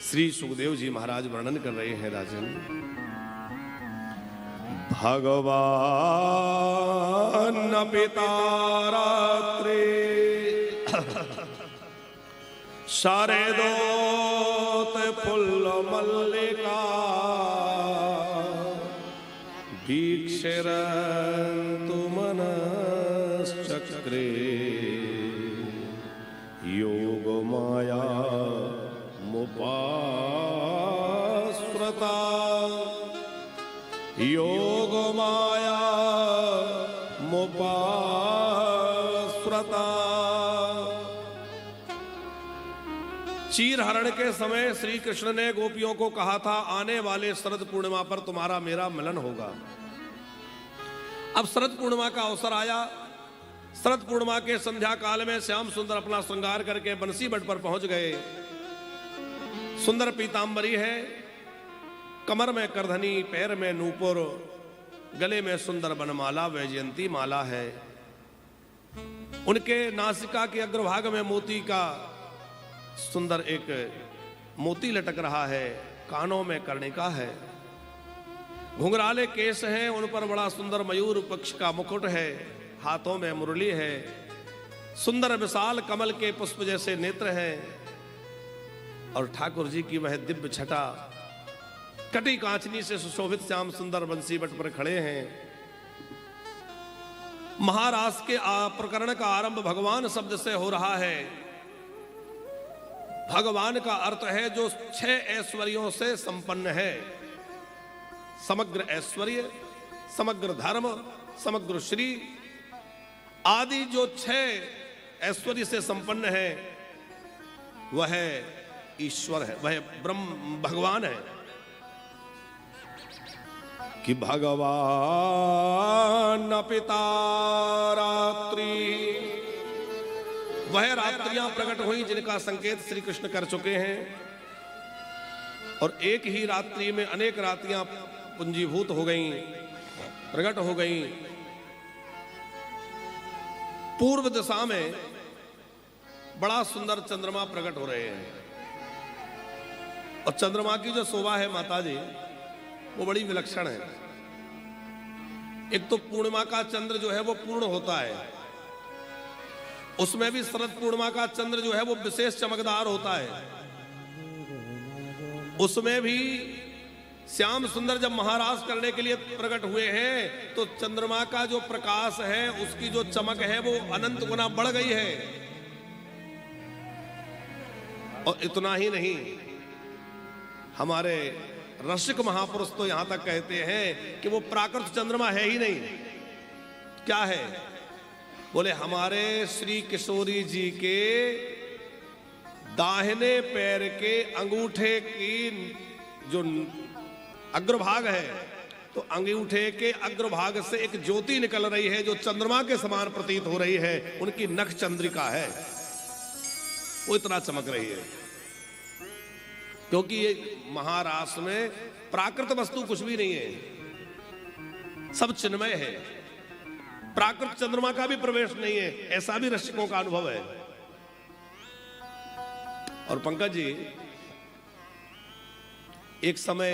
श्री सुखदेव जी महाराज वर्णन कर रहे हैं राजन। भगवान पिता रात्रि सारे दोत फुल्ल मल्लिका वीक्षरन्तु मनश्चक्रे योग माया मुपास्मृता योग माया मुपास्मृता। चीरहरण के समय श्री कृष्ण ने गोपियों को कहा था आने वाले शरद पूर्णिमा पर तुम्हारा मेरा मिलन होगा। अब शरद पूर्णिमा का अवसर आया। शरद पूर्णिमा के संध्या काल में श्याम सुंदर अपना श्रृंगार करके बंसी बट पर पहुंच गए। सुंदर पीतांबरी है, कमर में करधनी, पैर में नूपुर, गले में सुंदर बनमाला वैजयंती माला है। उनके नासिका के अग्रभाग में मोती का सुंदर एक मोती लटक रहा है, कानों में कर्णिका है, घुंघराले केश हैं, उन पर बड़ा सुंदर मयूर पक्ष का मुकुट है, हाथों में मुरली है, सुंदर विशाल कमल के पुष्प जैसे नेत्र हैं और ठाकुर जी की वह दिव्य छटा कटी कांचनी से सुशोभित श्याम सुंदर बंसी बट पर खड़े हैं। महारास के प्रकरण का आरंभ भगवान शब्द से हो रहा है। भगवान का अर्थ है जो 6 ऐश्वर्यों से संपन्न है। समग्र ऐश्वर्य, समग्र धर्म, समग्र श्री आदि जो 6 ऐश्वर्य से संपन्न है वह ईश्वर है, वह ब्रह्म भगवान है। कि भगवान पिता रात्रि, वह रात्रियां प्रकट हुई जिनका संकेत श्री कृष्ण कर चुके हैं और एक ही रात्रि में अनेक रात्रियां पुंजीभूत हो गईं, प्रकट हो गईं। पूर्व दिशा में बड़ा सुंदर चंद्रमा प्रकट हो रहे हैं और चंद्रमा की जो शोभा है माता जी वो बड़ी विलक्षण है। एक तो पूर्णिमा का चंद्र जो है वो पूर्ण होता है, उसमें भी शरद पूर्णिमा का चंद्र जो है वो विशेष चमकदार होता है। उसमें भी श्याम सुंदर जब महारास करने के लिए प्रकट हुए हैं तो चंद्रमा का जो प्रकाश है उसकी जो चमक है वो अनंत गुना बढ़ गई है। और इतना ही नहीं, हमारे रसिक महापुरुष तो यहां तक कहते हैं कि वो प्राकृत चंद्रमा है ही नहीं। क्या है? बोले हमारे श्री किशोरी जी के दाहिने पैर के अंगूठे की जो अग्रभाग है तो अंगूठे के अग्रभाग से एक ज्योति निकल रही है जो चंद्रमा के समान प्रतीत हो रही है। उनकी नख चंद्रिका है, वो इतना चमक रही है। क्योंकि ये महारास में प्राकृत वस्तु कुछ भी नहीं है, सब चिन्मय है। प्राकृत चंद्रमा का भी प्रवेश नहीं है, ऐसा भी रसिकों का अनुभव है। और पंकज जी, एक समय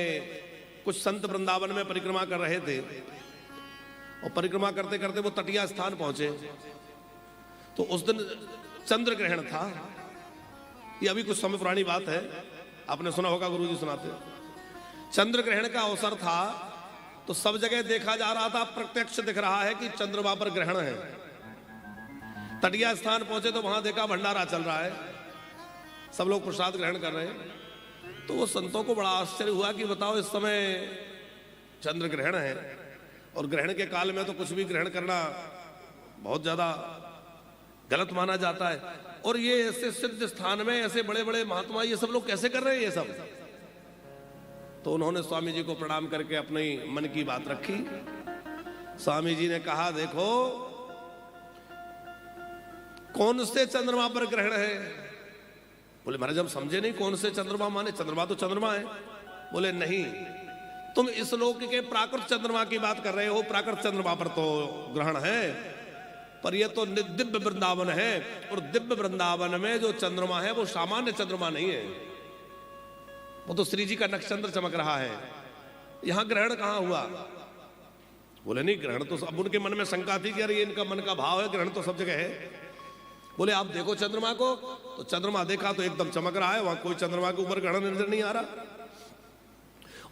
कुछ संत वृंदावन में परिक्रमा कर रहे थे और परिक्रमा करते करते वो तटीय स्थान पहुंचे तो उस दिन चंद्र ग्रहण था। ये अभी कुछ समय पुरानी बात है, आपने सुना होगा, गुरुजी सुनाते। चंद्र ग्रहण का अवसर था तो सब जगह देखा जा रहा था, प्रत्यक्ष दिख रहा है कि चंद्रमा पर ग्रहण है। तटीय स्थान पहुंचे तो वहां देखा भंडारा चल रहा है, सब लोग प्रसाद ग्रहण कर रहे हैं। तो वो संतों को बड़ा आश्चर्य हुआ कि बताओ इस समय चंद्र ग्रहण है और ग्रहण के काल में तो कुछ भी ग्रहण करना बहुत ज्यादा गलत माना जाता है, और ये ऐसे सिद्ध स्थान में ऐसे बड़े बड़े महात्मा ये सब लोग कैसे कर रहे हैं ये सब। तो उन्होंने स्वामी जी को प्रणाम करके अपनी मन की बात रखी। स्वामी जी ने कहा देखो कौन से चंद्रमा पर ग्रहण है। बोले महाराज हम समझे नहीं, कौन से चंद्रमा माने? चंद्रमा तो चंद्रमा है। बोले नहीं, तुम इस लोक के प्राकृत चंद्रमा की बात कर रहे हो। प्राकृत चंद्रमा पर तो ग्रहण है, पर यह तो दिव्य वृंदावन है और दिव्य वृंदावन में जो चंद्रमा है वो सामान्य चंद्रमा नहीं है। वो तो श्री जी का नक्षचंद्र चमक रहा है, यहां ग्रहण कहां हुआ? बोले नहीं, ग्रहण तो अब उनके मन में शंका थी कि अरे ये इनका मन का भाव है, ग्रहण तो सब जगह है। बोले आप देखो चंद्रमा को, तो चंद्रमा देखा तो एकदम चमक रहा है, वहां कोई चंद्रमा के ऊपर ग्रहण नजर नहीं आ रहा।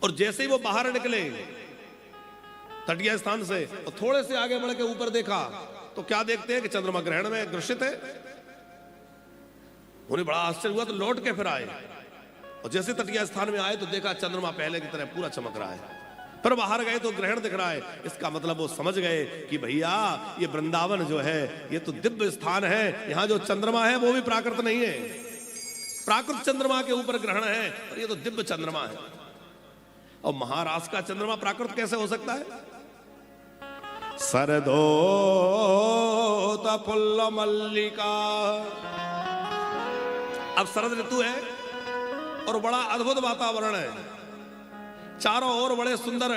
और जैसे ही वो बाहर निकले तटीय स्थान से, और थोड़े से आगे बढ़ के ऊपर देखा तो क्या देखते हैं कि चंद्रमा ग्रहण में ग्रसित है। उन्हें बड़ा आश्चर्य हुआ, तो लौट के फिर आए, और जैसे तटीय स्थान में आए तो देखा चंद्रमा पहले की तरह पूरा चमक रहा है। फिर बाहर गए तो ग्रहण दिख रहा है। इसका मतलब वो समझ गए कि भैया ये वृंदावन जो है ये तो दिव्य स्थान है, यहां जो चंद्रमा है वो भी प्राकृत नहीं है, प्राकृत चंद्रमा के ऊपर ग्रहण है, और ये तो दिव्य चंद्रमा है। और महाराष्ट्र का चंद्रमा प्राकृत कैसे हो सकता है? सरदो फुल्ल मल्लिका, अब शरद ऋतु है और बड़ा अद्भुत वातावरण है, चारों ओर बड़े सुंदर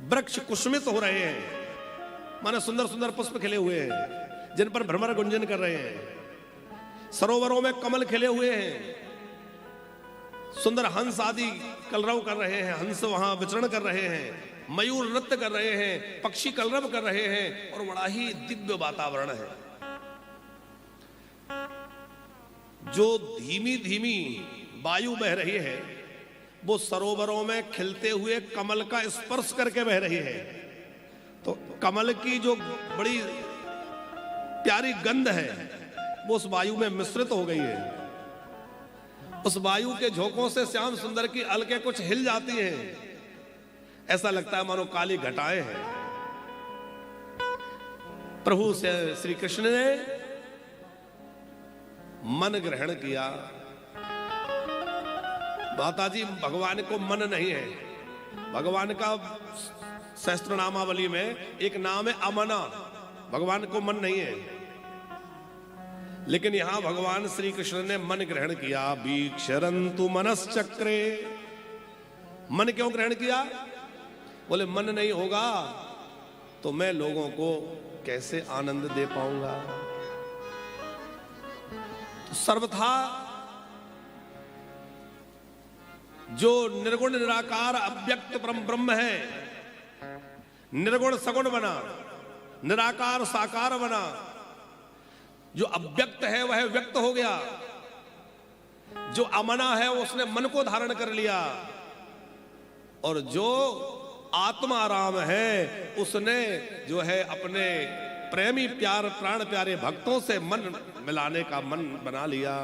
वृक्ष कुसुमित हो रहे हैं, माने सुंदर सुंदर पुष्प खिले हुए हैं जिन पर भ्रमर गुंजन कर रहे हैं। सरोवरों में कमल खिले हुए हैं, सुंदर हंस आदि कलरव कर रहे हैं, हंस वहां विचरण कर रहे हैं, मयूर नृत्य कर रहे हैं, पक्षी कलरव कर रहे हैं, और बड़ा ही दिव्य वातावरण है। जो धीमी धीमी वायु बह रही है वो सरोवरों में खिलते हुए कमल का स्पर्श करके बह रही है, तो कमल की जो बड़ी प्यारी गंध है वो उस वायु में मिश्रित हो गई है। उस वायु के झोंकों से श्याम सुंदर की अलकें कुछ हिल जाती हैं, ऐसा लगता है मानो काली घटाएं हैं। प्रभु से श्री कृष्ण ने मन ग्रहण किया। माता जी भगवान को मन नहीं है, भगवान का सहस्त्र नामावली में एक नाम है अमना, भगवान को मन नहीं है। लेकिन यहां भगवान श्री कृष्ण ने मन ग्रहण किया। वीक्षरन्तु मनश्चक्रे, मन क्यों ग्रहण किया? बोले मन नहीं होगा तो मैं लोगों को कैसे आनंद दे पाऊंगा। तो सर्वथा जो निर्गुण निराकार अव्यक्त परम ब्रह्म है, निर्गुण सगुण बना, निराकार साकार बना, जो अव्यक्त है वह व्यक्त हो गया, जो अमना है उसने मन को धारण कर लिया, और जो आत्मा राम है उसने जो है अपने प्रेमी प्यार प्राण प्यारे भक्तों से मन मिलाने का मन बना लिया।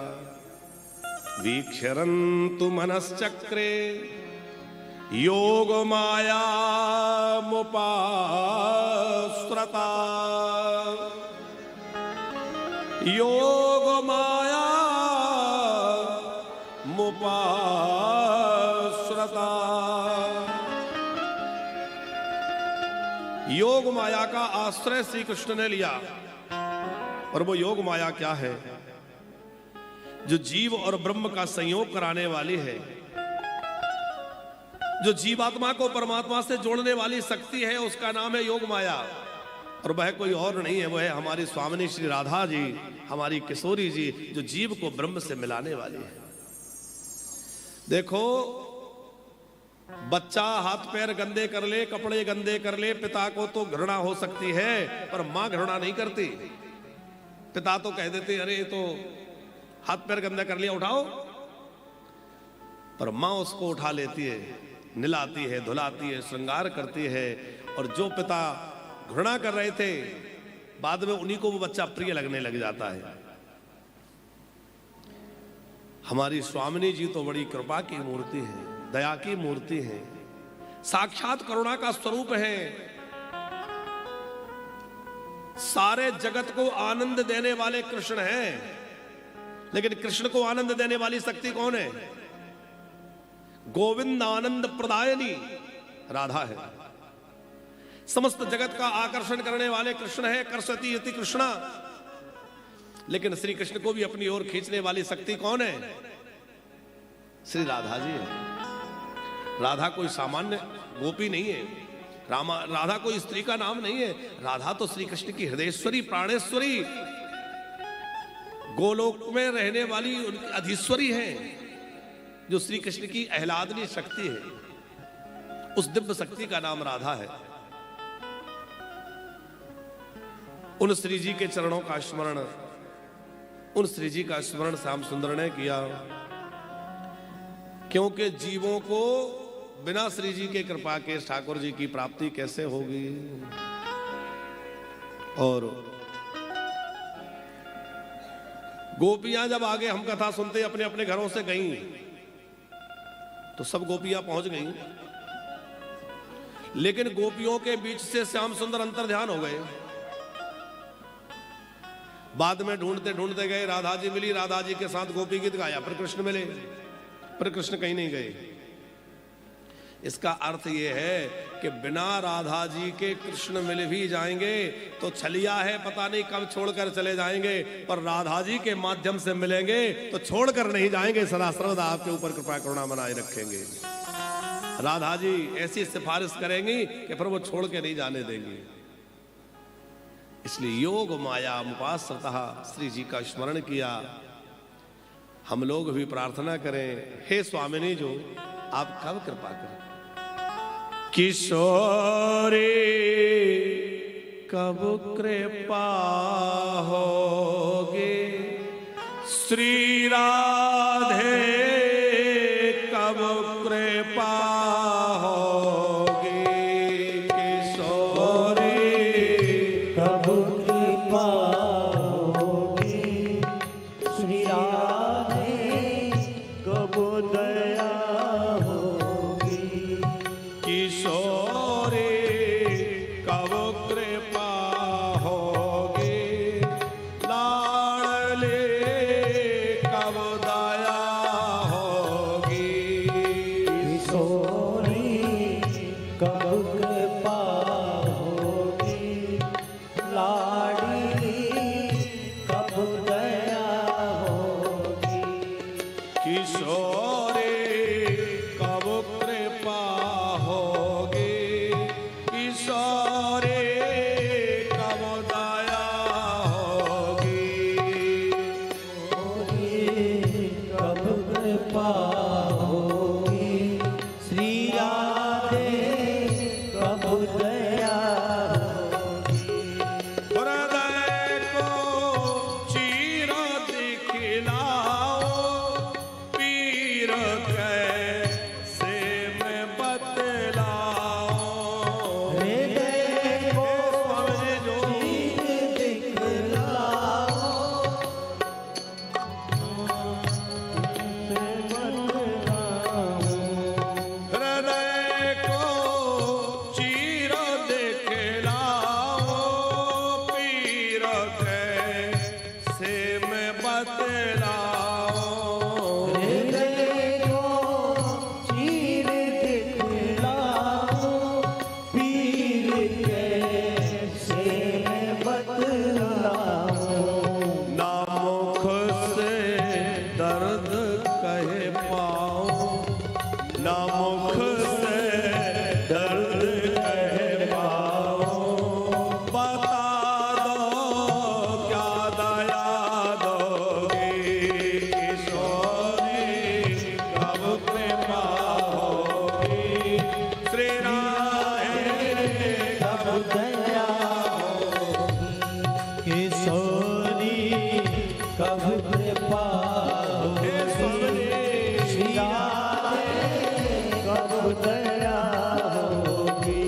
वीक्षरन्तु मनश्चक्रे योग माया मुपाश्रता, योग माया मुपाश्रता। योग माया का आश्रय श्री कृष्ण ने लिया, और वो योग माया क्या है? जो जीव और ब्रह्म का संयोग कराने वाली है, जो जीवात्मा को परमात्मा से जोड़ने वाली शक्ति है, उसका नाम है योग माया। और वह कोई और नहीं है, वह है हमारी स्वामिनी श्री राधा जी, हमारी किशोरी जी, जो जीव को ब्रह्म से मिलाने वाली है। देखो, बच्चा हाथ पैर गंदे कर ले, कपड़े गंदे कर ले, पिता को तो घृणा हो सकती है, पर मां घृणा नहीं करती। पिता तो कह देते अरे तो हाथ पैर गंदा कर लिया, उठाओ, पर मां उसको उठा लेती है, निलाती है, धुलाती है, श्रृंगार करती है। और जो पिता घृणा कर रहे थे, बाद में उन्हीं को वो बच्चा प्रिय लगने लग जाता है। हमारी स्वामिनी जी तो बड़ी कृपा की मूर्ति है, दया की मूर्ति है, साक्षात करुणा का स्वरूप है। सारे जगत को आनंद देने वाले कृष्ण हैं, लेकिन कृष्ण को आनंद देने वाली शक्ति कौन है? गोविंद आनंद प्रदायनी राधा है। समस्त जगत का आकर्षण करने वाले कृष्ण है, कर्षति इति कृष्णा। लेकिन श्री कृष्ण को भी अपनी ओर खींचने वाली शक्ति कौन है? श्री राधा जी है। राधा कोई सामान्य गोपी नहीं है, राधा कोई स्त्री का नाम नहीं है। राधा तो श्री कृष्ण की हृदयेश्वरी, प्राणेश्वरी, गोलोक में रहने वाली उनकी अधीश्वरी है। जो श्री कृष्ण की आह्लादनीय शक्ति है, उस दिव्य शक्ति का नाम राधा है। उन श्री जी के चरणों का स्मरण, उन श्री जी का स्मरण श्याम सुंदर ने किया, क्योंकि जीवों को बिना श्री जी के कृपा के ठाकुर जी की प्राप्ति कैसे होगी। और गोपियां जब आगे हम कथा सुनते अपने अपने घरों से गईं, तो सब गोपियां पहुंच गईं, लेकिन गोपियों के बीच से श्याम सुंदर अंतर ध्यान हो गए। बाद में ढूंढते ढूंढते गए, राधा जी मिली, राधा जी के साथ गोपी गीत गाया, पर कृष्ण मिले, पर कृष्ण कहीं नहीं गए। इसका अर्थ यह है कि बिना राधा जी के कृष्ण मिल भी जाएंगे तो छलिया है, पता नहीं कब छोड़कर चले जाएंगे, पर राधा जी के माध्यम से मिलेंगे तो छोड़कर नहीं जाएंगे, सदा सर्वदा आपके ऊपर कृपा करुणा बनाए रखेंगे। राधा जी ऐसी सिफारिश करेंगी कि फिर वो छोड़ के नहीं जाने देंगी। इसलिए योग माया उपासतः श्री जी का स्मरण किया। हम लोग भी प्रार्थना करें, हे स्वामिनी जो आप कब कृपा करें। किशोरी कब कृपा होगी, श्री राधे कब कृपा होगी, किशोरी कब कृपा होगी, श्री राधे कब दया होगी, किशोरी कब कृपा होगी, लाडली कब दया होगी, किशोरी कब कृपा होगी, लाडली कब दया होगी, किशोरी कब कृपा होगी, किशोरी कब दया होगी, कब कृपा होगी, श्री राधे कब दया होगी, हृदय को चीर दिखलाओ, पीर कैसे मैं बतलाओ, हृदय को जो चीर दिखलाओ, हृदय को चीर दिखलाओ, पीर कैसे मैं बतलाओ, हृदय को चीर दिखलाओ, पीर कैसे मैं बतलाऊं, ना मुख से दर्द कह पाऊं, ना मुख से दर्द कह पाऊं, बता दो क्या दया दोगे, किशोरी कब कृपा होगी, श्री राधे कब दया होगी, किशोरी कब कृपा होगी, श्री राधे कब दया होगी।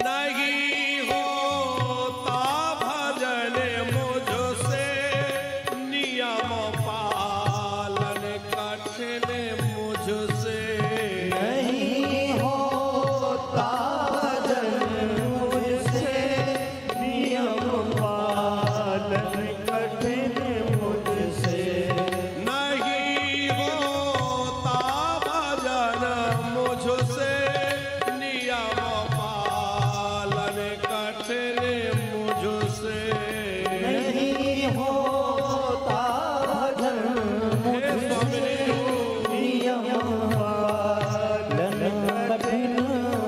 नहीं होता भजन मुझसे, नियम पालन कठिन मुझसे। नहीं होता भजन मुझसे, नियम पालन कठिन मुझसे। नहीं होता भजन मुझसे, नियम पालन कठिन मुझसे। नहीं होता भजन मुझसे, नियम पालन कठिन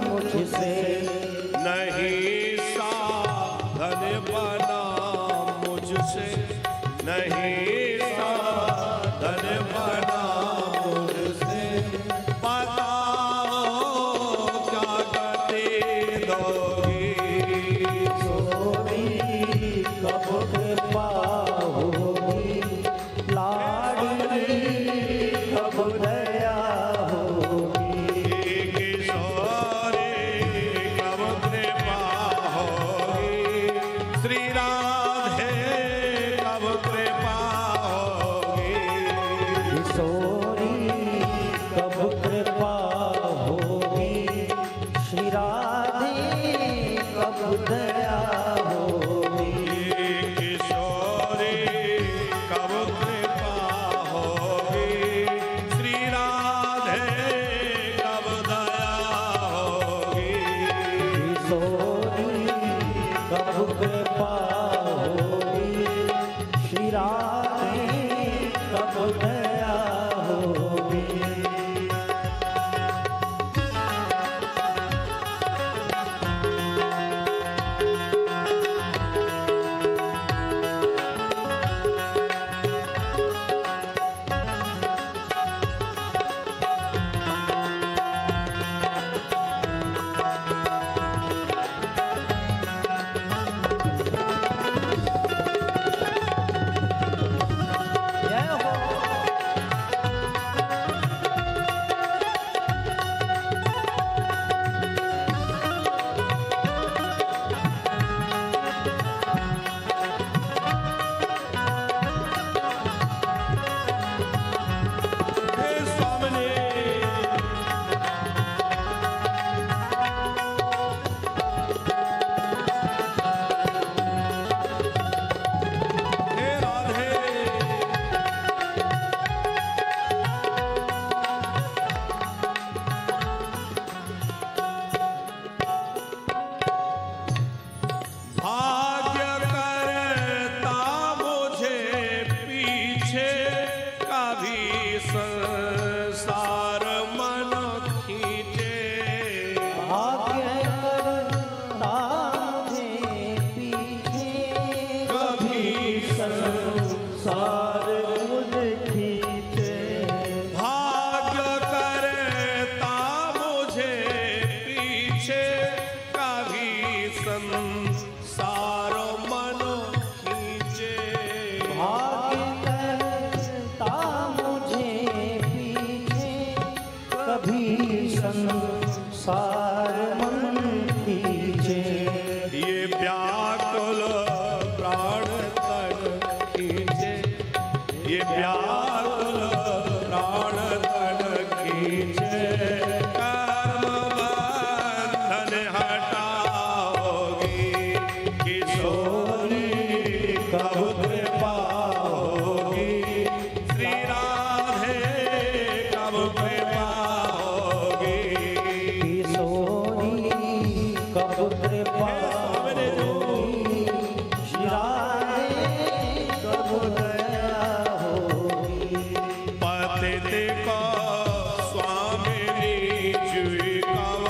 मुझसे। नहीं साधन बना मुझसे, नहीं साधन बना मुझसे। बताओ क्या गति दोगी, सोनी कब कृपा होगी, लाडली कब दया होगी। किशोरी कब कृपा होगी, श्री राधे कब कृपा होगी। किशोरी कब कृपा होगी, श्री राधे कब दया होगी। किशोरी कब कृपा होगी, श्री राधे कब दया होगी। किशोरी कब कृपा होगी, श्री राधे कब दया होगी। जय हो। हे स्वामिने, हे राधे, भाग्य करता मुझे पीछे, कभी संसार मन खींचे। भाग्य करता मुझे पीछे, कभी संसार मुझे खींचे। भाग्य करता मुझे पीछे, कभी संसार मन खींचे। भाग्य करता मुझे पीछे, कभी संसार मन खींचे। ये व्याकुल प्राण तन खींचे, ये व्याकुल प्राण तन खींचे। कर्म बंधन हटाओगी, किशोरी कब कृपा होगी, श्री राधे कब कृपा होगी। किशोरी कब कृपा होगी, श्री राधे कब दया होगी। पतित को स्वामिनी जुई कव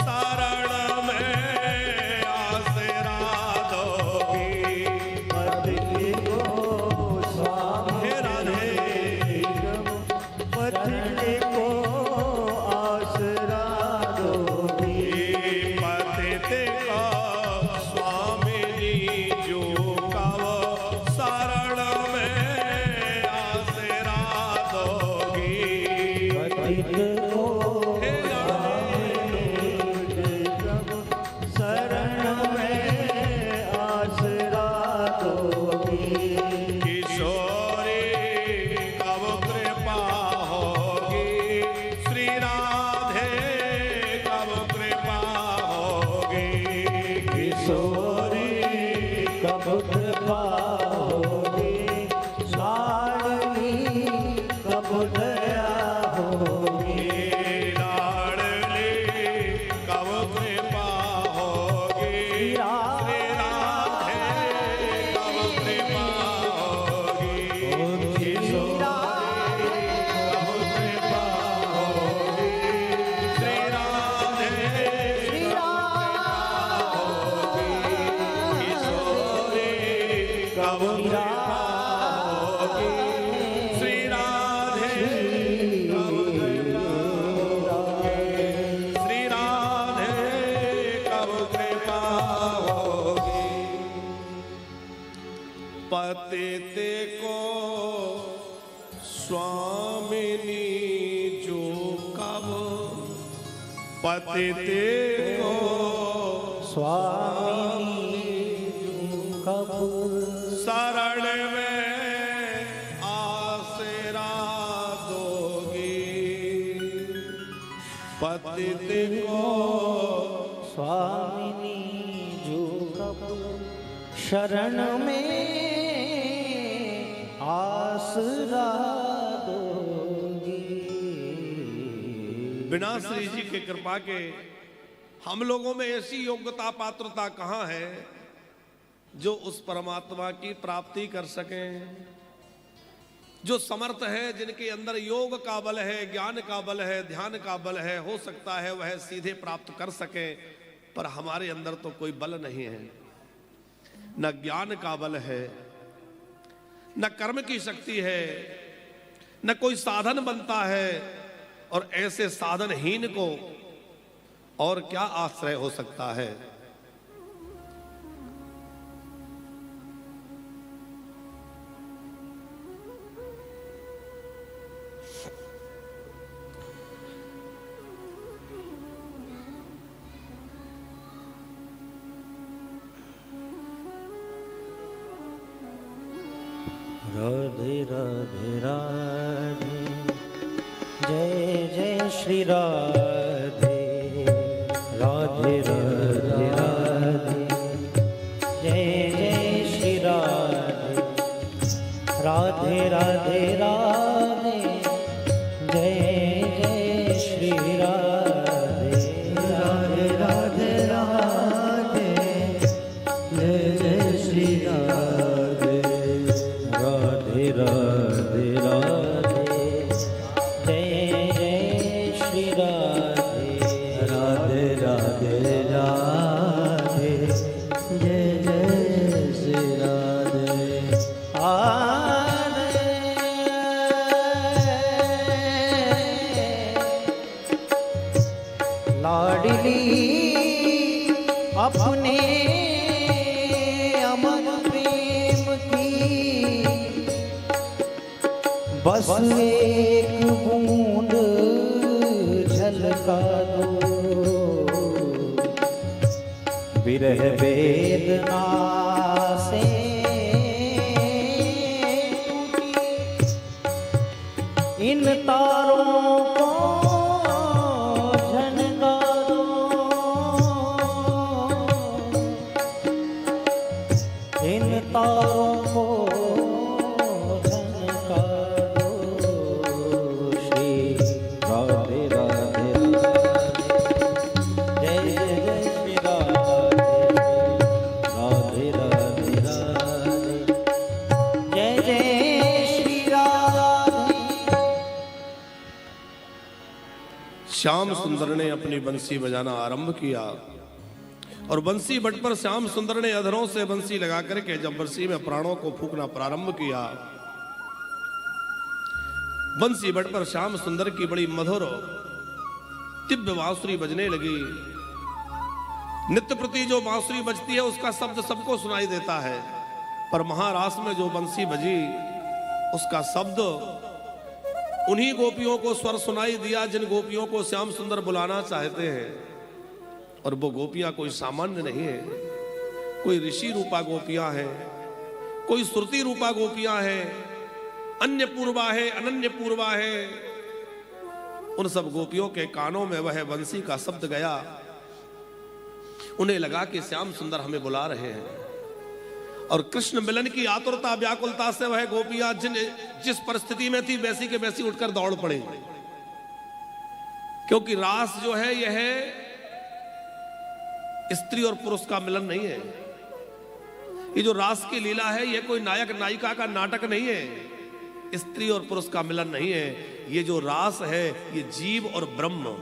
शरण में आसरा दोगी। पति को स्वामी हे राधे, पति को आसरा दोगी। पतित को स्वामिनी जो कव शरण में आसरा दोगी। पतित को हे राधे, शरण कब कृपा होगी, श्री राधे कब कृपा होगी, श्री राधे कब कृपा होगी। पतिते को स्वामिनी जो कब, पतिते को स्वामी कब शरण में आसरा दोगी, पतिते को स्वामिनी जो कब शरण में आसरा दोगी। बिना श्री जी की कृपा के हम लोगों में ऐसी योग्यता पात्रता कहाँ है जो उस परमात्मा की प्राप्ति कर सकें। जो समर्थ है, जिनके अंदर योग का बल है, ज्ञान का बल है, ध्यान का बल है, हो सकता है वह सीधे प्राप्त कर सके, पर हमारे अंदर तो कोई बल नहीं है, न ज्ञान का बल है, न कर्म की शक्ति है, न कोई साधन बनता है। और ऐसे साधनहीन को और क्या आश्रय हो सकता है। राधे राधे राधे, जय जय श्री राधे, राधे राधे राधे, जय जय श्री राधे, राधे राधे राधे, जय जय श्री राधे, राधे राधे राधे, जय जय श्री राधे, राधे राधे राधे, जय जय श्री राधे, राधे राधे राधे, जय जय श्री राधे। लाडली अपने अमर प्रेम की, बस एक बूंद झलका दो, विरह वेदना से इन तारों को झनका दो, इन तारों को झनका दो। श्री राधे राधे राधे, जय जय श्री राधे, राधे राधे राधे, जय जय श्री राधे। श्याम सुंदर ने अपनी बंसी बजाना आरंभ किया और बंसी बट पर श्याम सुंदर ने अधरों से बंसी लगा करके जब बंसी में प्राणों को फूंकना प्रारंभ किया, बंसी बट पर श्याम सुंदर की बड़ी मधुर दिव्य बांसुरी बजने लगी। नित्य प्रति जो बांसुरी बजती है उसका शब्द सबको सुनाई देता है, पर महारास में जो बंसी बजी उसका शब्द उन्हीं गोपियों को स्वर सुनाई दिया जिन गोपियों को श्याम सुंदर बुलाना चाहते हैं। और वो गोपियां कोई सामान्य नहीं है, कोई ऋषि रूपा गोपियां हैं, कोई श्रुति रूपा गोपियां हैं, अन्य पूर्वा है, अनन्य पूर्वा है। उन सब गोपियों के कानों में वह बंसी का शब्द गया। उन्हें लगा कि श्याम सुंदर हमें बुला रहे हैं और कृष्ण मिलन की आतुरता व्याकुलता से वह गोपियां जिस परिस्थिति में थी वैसी के वैसी उठकर दौड़ पड़े, क्योंकि रास जो है यह स्त्री और पुरुष का मिलन नहीं है। ये जो रास की लीला है यह कोई नायक नायिका का नाटक नहीं है, स्त्री और पुरुष का मिलन नहीं है। ये जो रास है ये जीव और ब्रह्म,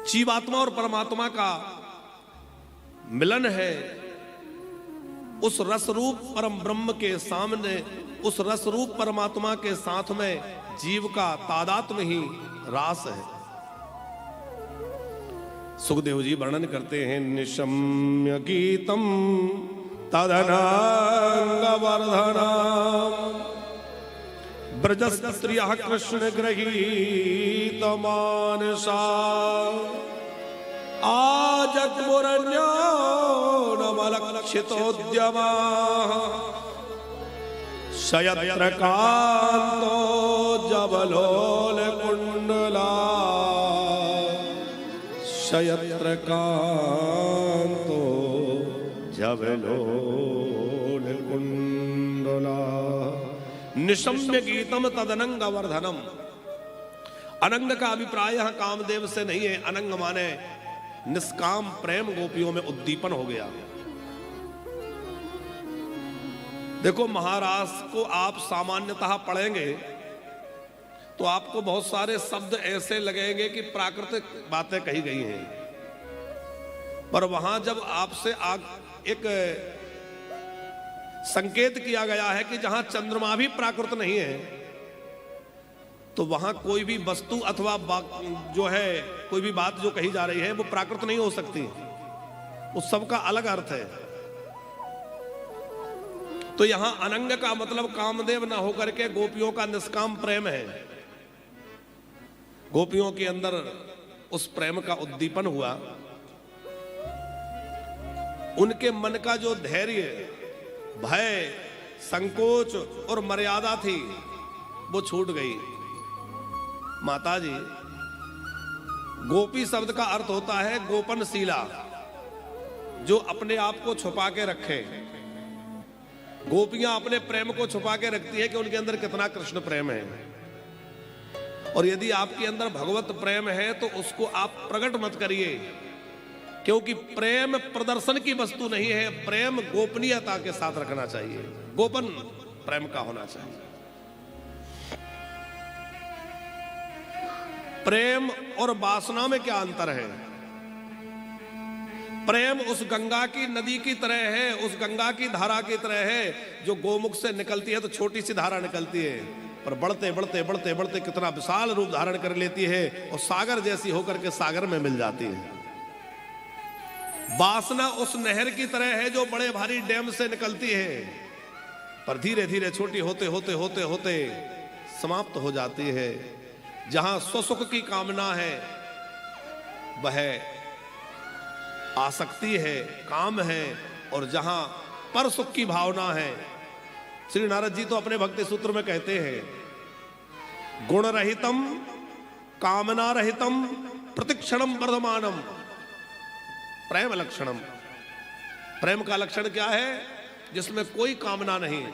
जीवात्मा और परमात्मा का मिलन है। उस रस रूप परम ब्रह्म के सामने, उस रस रूप परमात्मा के साथ में जीव का तादात्म्य ही रास है। सुखदेव जी वर्णन करते हैं, निशम्य गीतम तदनंग वर्धनम ब्रज स्त्रियः कृष्ण गृहीत मानसा आजग्मुरन्यो नमलक्षितोद्यमाः शयत्र कान्तो जबलोल कुण्डला शयत्र कान्तो जबलोल कुण्डला। निशम्य गीतम तदनंग वर्धनम। अनंग का अभिप्राय यहां कामदेव से नहीं है। अनंग माने निष्काम प्रेम गोपियों में उद्दीपन हो गया। देखो, महारास को आप सामान्यतः पढ़ेंगे तो आपको बहुत सारे शब्द ऐसे लगेंगे कि प्राकृतिक बातें कही गई हैं, पर वहां जब आपसे एक संकेत किया गया है कि जहां चंद्रमा भी प्राकृत नहीं है, तो वहां कोई भी वस्तु अथवा जो है कोई भी बात जो कही जा रही है वो प्राकृत नहीं हो सकती। उस सब का अलग अर्थ है। तो यहां अनंग का मतलब कामदेव ना होकर के गोपियों का निष्काम प्रेम है। गोपियों के अंदर उस प्रेम का उद्दीपन हुआ। उनके मन का जो धैर्य, भय, संकोच और मर्यादा थी वो छूट गई। माता जी, गोपी शब्द का अर्थ होता है गोपनशीला, जो अपने आप को छुपा के रखे। गोपियां अपने प्रेम को छुपा के रखती है कि उनके अंदर कितना कृष्ण प्रेम है। और यदि आपके अंदर भगवत प्रेम है तो उसको आप प्रकट मत करिए, क्योंकि प्रेम प्रदर्शन की वस्तु नहीं है। प्रेम गोपनीयता के साथ रखना चाहिए, गोपन प्रेम का होना चाहिए। प्रेम और वासना में क्या अंतर है? प्रेम उस गंगा की नदी की तरह है, उस गंगा की धारा की तरह है जो गोमुख से निकलती है तो छोटी सी धारा निकलती है, पर बढ़ते बढ़ते बढ़ते बढ़ते कितना विशाल रूप धारण कर लेती है और सागर जैसी होकर के सागर में मिल जाती है। वासना उस नहर की तरह है जो बड़े भारी डैम से निकलती है, पर धीरे धीरे छोटी होते होते होते होते समाप्त हो जाती है। जहां स्वसुख की कामना है वह आसक्ति है, काम है, और जहां पर सुख की भावना है, श्री नारद जी तो अपने भक्ति सूत्र में कहते हैं, गुण रहितम कामना रहितम प्रतिक्षणम वर्धमानम प्रेम लक्षणम। प्रेम का लक्षण क्या है? जिसमें कोई कामना नहीं,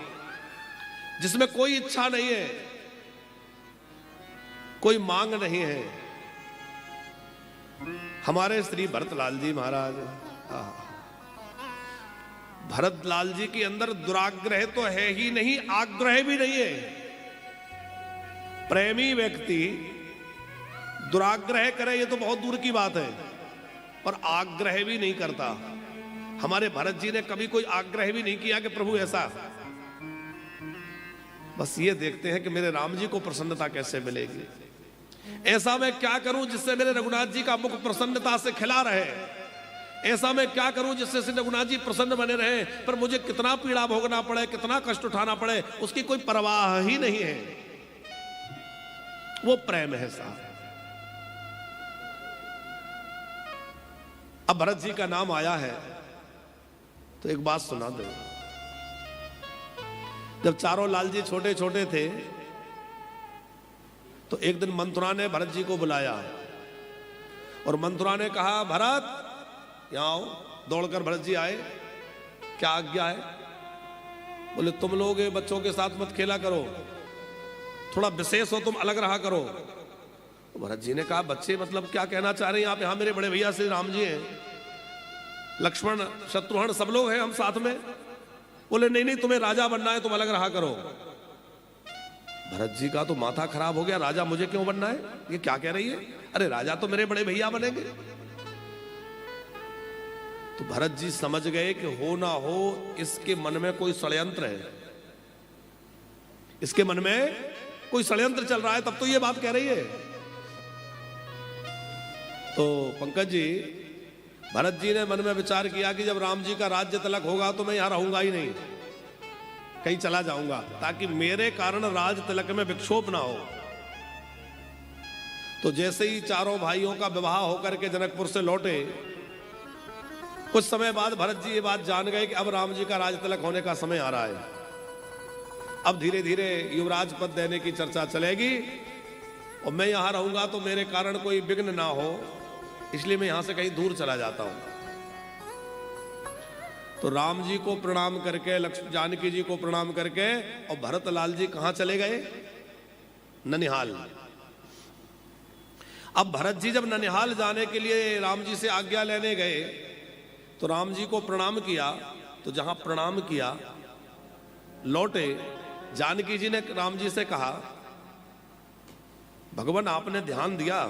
जिसमें कोई इच्छा नहीं है, कोई मांग नहीं है। हमारे श्री भरतलाल जी महाराज, भरतलाल जी के अंदर दुराग्रह तो है ही नहीं, आग्रह भी नहीं है। प्रेमी व्यक्ति दुराग्रह करे ये तो बहुत दूर की बात है, पर आग्रह भी नहीं करता। हमारे भरत जी ने कभी कोई आग्रह भी नहीं किया कि प्रभु ऐसा। बस ये देखते हैं कि मेरे राम जी को प्रसन्नता कैसे मिलेगी, ऐसा मैं क्या करूं जिससे मेरे रघुनाथ जी का मुख प्रसन्नता से खिला रहे, ऐसा मैं क्या करूं जिससे श्री रघुनाथ जी प्रसन्न बने रहे, पर मुझे कितना पीड़ा भोगना पड़े, कितना कष्ट उठाना पड़े, उसकी कोई परवाह ही नहीं है। वो प्रेम है साहब। अब भरत जी का नाम आया है तो एक बात सुना दो। जब चारों लाल जी छोटे छोटे थे तो एक दिन मंथुरा ने भरत जी को बुलाया और मंथुरा ने कहा, भरत यहां आओ। दौड़कर भरत जी आए। क्या आज्ञा है? बोले, तुम लोग बच्चों के साथ मत खेला करो, थोड़ा विशेष हो, तुम अलग रहा करो। तो भरत जी ने कहा, बच्चे मतलब क्या कहना चाह रहे हैं आप? यहाँ मेरे बड़े भैया श्री राम जी हैं, लक्ष्मण शत्रुघ्न सब लोग हैं हम साथ में। बोले, नहीं नहीं, तुम्हें राजा बनना है, तुम अलग रहा करो। भरत जी का तो माथा खराब हो गया, राजा मुझे क्यों बनना है? ये क्या कह रही है? अरे राजा तो मेरे बड़े भैया बनेंगे। तो भरत जी समझ गए कि हो ना हो इसके मन में कोई षड्यंत्र है, इसके मन में कोई षड्यंत्र चल रहा है, तब तो ये बात कह रही है। तो पंकज जी, भरत जी ने मन में विचार किया कि जब राम जी का राज्य तिलक होगा तो मैं यहां रहूंगा ही नहीं, कहीं चला जाऊंगा, ताकि मेरे कारण राज तिलक में विक्षोभ ना हो। तो जैसे ही चारों भाइयों का विवाह होकर के जनकपुर से लौटे, कुछ समय बाद भरत जी ये बात जान गए कि अब राम जी का राज तिलक होने का समय आ रहा है। अब धीरे धीरे युवराज पद देने की चर्चा चलेगी और मैं यहां रहूंगा तो मेरे कारण कोई विघ्न ना हो, इसलिए मैं यहां से कहीं दूर चला जाता हूं। तो राम जी को प्रणाम करके, लक्ष्मण जानकी जी को प्रणाम करके और भरत लाल जी कहां चले गए? ननिहाल। अब भरत जी जब ननिहाल जाने के लिए राम जी से आज्ञा लेने गए तो राम जी को प्रणाम किया, तो जहां प्रणाम किया लौटे, जानकी जी ने राम जी से कहा, भगवान आपने ध्यान दिया?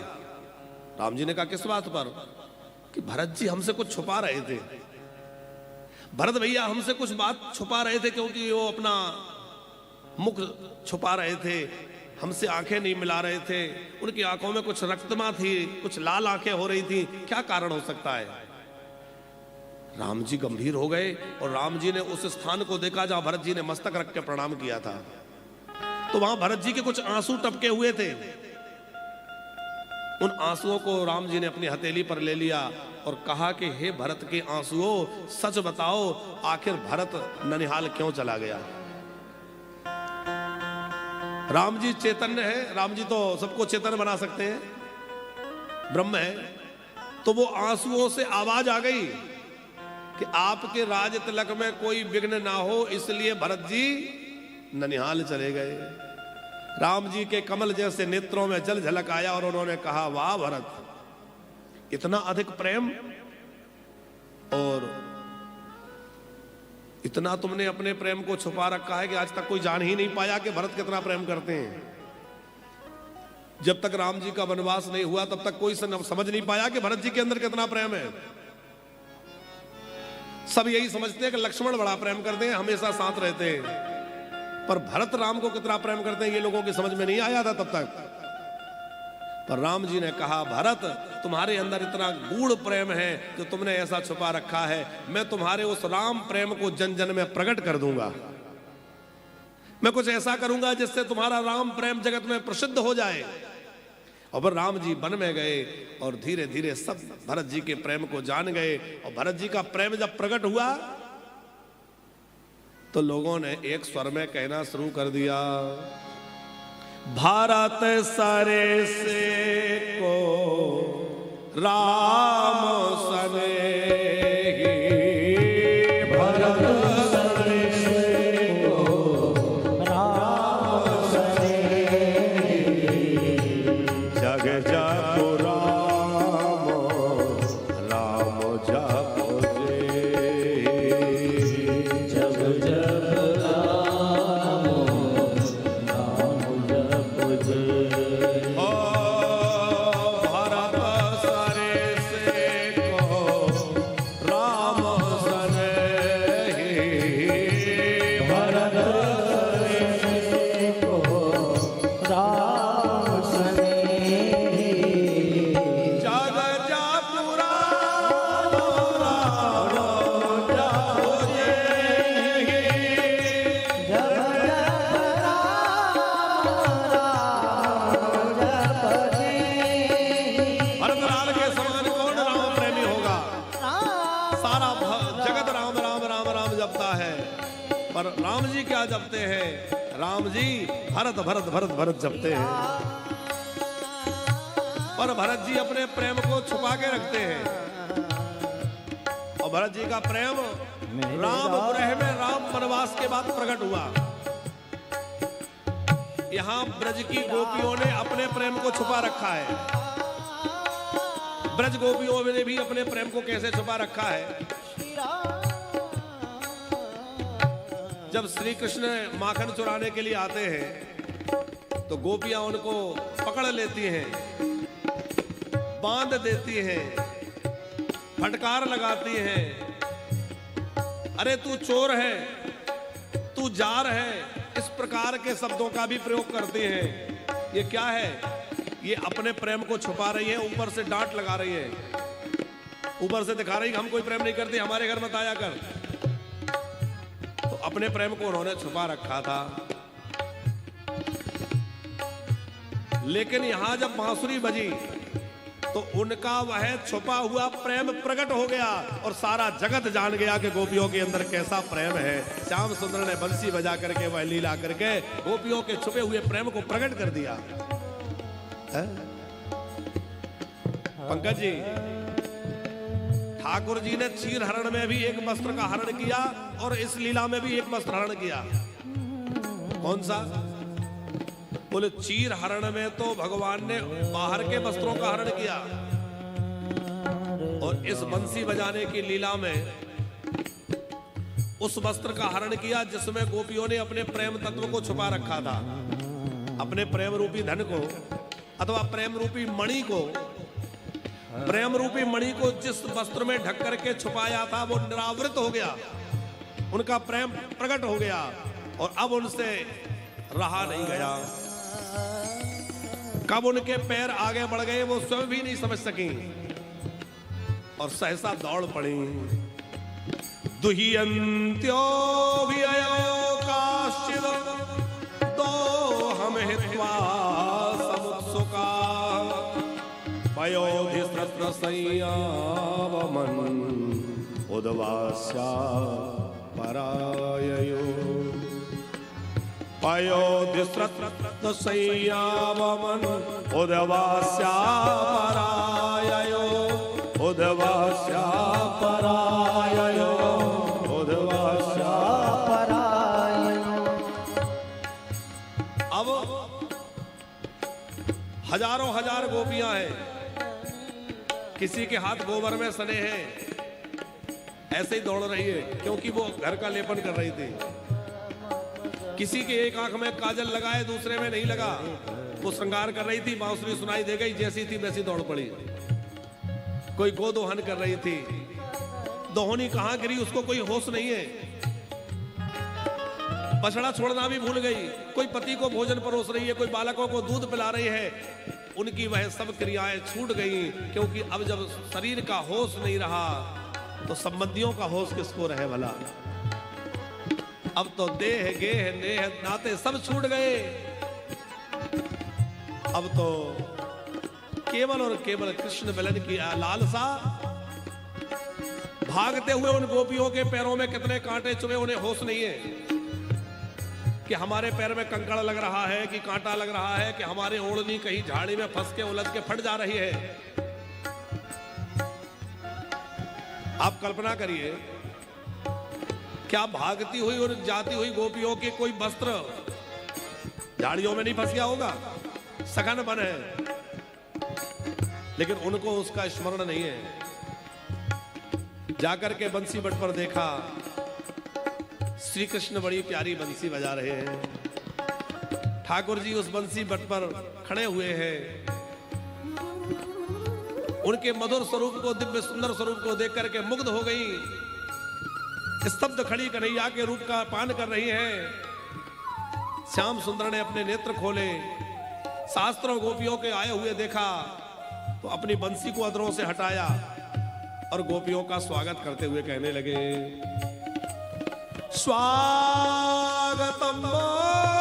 राम जी ने कहा किस बात पर? कि भरत जी हमसे कुछ छुपा रहे थे। भरत भैया हमसे कुछ बात छुपा रहे थे, क्योंकि वो अपना मुख छुपा रहे थे, हमसे आंखें नहीं मिला रहे थे, उनकी आंखों में कुछ रक्तमा थी, कुछ लाल आंखें हो रही थी, क्या कारण हो सकता है? राम जी गंभीर हो गए और राम जी ने उस स्थान को देखा जहां भरत जी ने मस्तक रख के प्रणाम किया था। तो वहां भरत जी के कुछ आंसू टपके हुए थे। उन आंसुओं को राम जी ने अपनी हथेली पर ले लिया और कहा कि हे भरत के आंसुओं, सच बताओ आखिर भरत ननिहाल क्यों चला गया? राम जी चैतन्य है, राम जी तो सबको चेतन बना सकते हैं, ब्रह्म है। तो वो आंसुओं से आवाज आ गई कि आपके राज तिलक में कोई विघ्न ना हो, इसलिए भरत जी ननिहाल चले गए। राम जी के कमल जैसे नेत्रों में जल झलक आया और उन्होंने कहा, वाह भरत, इतना अधिक प्रेम और इतना तुमने अपने प्रेम को छुपा रखा है कि आज तक कोई जान ही नहीं पाया कि भरत कितना प्रेम करते हैं। जब तक राम जी का वनवास नहीं हुआ तब तक कोई समझ नहीं पाया कि भरत जी के अंदर कितना प्रेम है। सब यही समझते हैं कि लक्ष्मण बड़ा प्रेम करते हैं, हमेशा साथ रहते हैं, पर भरत राम को कितना प्रेम करते हैं ये लोगों की समझ में नहीं आया था तब तक। पर राम जी ने कहा, भरत तुम्हारे अंदर इतना गूढ़ प्रेम है जो तुमने ऐसा छुपा रखा है, मैं तुम्हारे उस राम प्रेम को जन जन में प्रकट कर दूंगा। मैं कुछ ऐसा करूंगा जिससे तुम्हारा राम प्रेम जगत में प्रसिद्ध हो जाए। और राम जी वन में गए और धीरे धीरे सब भरत जी के प्रेम को जान गए। और भरत जी का प्रेम जब प्रकट हुआ तो लोगों ने एक स्वर में कहना शुरू कर दिया, भारत सरे से को राम सने, भरत सरे से को राम सने, जग जग राम राम जप जे, जग जग राम राम जप जे। भारत सरे से को राम सने, भरत सरे से को राम सने, जग जग राम राम जप जे। जग जग राम राम जप जे। भरतलाल के समान कौन राम प्रेमी होगा? सारा जगत राम राम राम राम जपता है, पर राम जी क्या जपते हैं? राम जी भरत भरत भरत भरत जपते हैं। पर भरत जी अपने प्रेम को छुपा के रखते हैं। और भरत जी का प्रेम राम ग्रह में, राम वनवास के बाद प्रकट हुआ। यहां ब्रज की गोपियों ने अपने प्रेम को छुपा रखा है। ब्रज गोपियों ने भी अपने प्रेम को कैसे छुपा रखा है? जब श्री कृष्ण माखन चुराने के लिए आते हैं तो गोपियां उनको पकड़ लेती हैं, बांध देती हैं फटकार लगाती हैं, अरे तू चोर है, तू जार है, इस प्रकार के शब्दों का भी प्रयोग करती हैं। ये क्या है? ये अपने प्रेम को छुपा रही है, ऊपर से डांट लगा रही है, ऊपर से दिखा रही है हम कोई प्रेम नहीं करते, हमारे घर मत आया कर। तो अपने प्रेम को उन्होंने छुपा रखा था। लेकिन यहां जब बांसुरी बजी तो उनका वह छुपा हुआ प्रेम प्रकट हो गया और सारा जगत जान गया कि गोपियों के अंदर कैसा प्रेम है। श्याम सुंदर ने बंसी बजा करके वह लीला करके गोपियों के छुपे हुए प्रेम को प्रकट कर दिया। पंकज जी, ठाकुर जी ने चीर हरण में भी एक वस्त्र का हरण किया और इस लीला में भी एक वस्त्र हरण किया। कौन सा? बोले चीर हरण में तो भगवान ने बाहर के वस्त्रों का हरण किया और इस बंसी बजाने की लीला में उस वस्त्र का हरण किया जिसमें गोपियों ने अपने प्रेम तत्व को छुपा रखा था। अपने प्रेम रूपी धन को अथवा प्रेम रूपी मणि को, प्रेम रूपी मणि को जिस वस्त्र में ढक करके छुपाया था वो निरावृत हो गया, उनका प्रेम प्रकट हो गया और अब उनसे रहा नहीं गया। कब उनके पैर आगे बढ़ गए वो स्वयं भी नहीं समझ सकी और सहसा दौड़ पड़ी। दुहियंत्यो काश्चिद दो हम हित्वा समुत्सुका पयोधिस्रत्र संयावमन उद्वास्या पराययो। पयोधिस्रत्र संयावमन उद्वास्या पराययो, उद्वास्या पराययो, उद्वास्या पराययो। अब हजारों हजार गोपियां हैं, किसी के हाथ गोबर में सने हैं, ऐसे ही दौड़ रही है क्योंकि वो घर का लेपन कर रही थी। किसी के एक आंख में काजल लगाए दूसरे में नहीं लगा, वो श्रृंगार कर रही थी, बांसुरी सुनाई दे गई, जैसी थी वैसी दौड़ पड़ी। कोई गोदोहन कर रही थी, दोहनी कहां गिरी उसको कोई होश नहीं है, बछड़ा छोड़ना भी भूल गई। कोई पति को भोजन परोस रही है, कोई बालकों को दूध पिला रही है, उनकी वह सब क्रियाएं छूट गई क्योंकि अब जब शरीर का होश नहीं रहा तो संबंधियों का होश किसको रहे भला। अब तो देह गेह नेह नाते सब छूट गए। अब तो केवल और केवल कृष्ण मिलन की लालसा। भागते हुए उन गोपियों के पैरों में कितने कांटे चुभे उन्हें होश नहीं है कि हमारे पैर में कंकड़ लग रहा है कि कांटा लग रहा है कि हमारी ओढ़नी कहीं झाड़ी में फंस के उलझ के फट जा रही है। आप कल्पना करिए, क्या भागती हुई और जाती हुई गोपियों के कोई वस्त्र झाड़ियों में नहीं फंस गया होगा? सघन बन है, लेकिन उनको उसका स्मरण नहीं है। जाकर के बंसी बट पर देखा, श्री कृष्ण बड़ी प्यारी बंसी बजा रहे हैं। ठाकुर जी उस बंसी बट पर खड़े हुए हैं। उनके मधुर स्वरूप को, दिव्य सुंदर स्वरूप को देख करके मुग्ध हो गई। स्तब्ध खड़ी कन्हैया के रूप का पान कर रही हैं। श्याम सुंदर ने अपने नेत्र खोले, शास्त्रों गोपियों के आए हुए देखा तो अपनी बंसी को अधरों से हटाया और गोपियों का स्वागत करते हुए कहने लगे, स्वागतम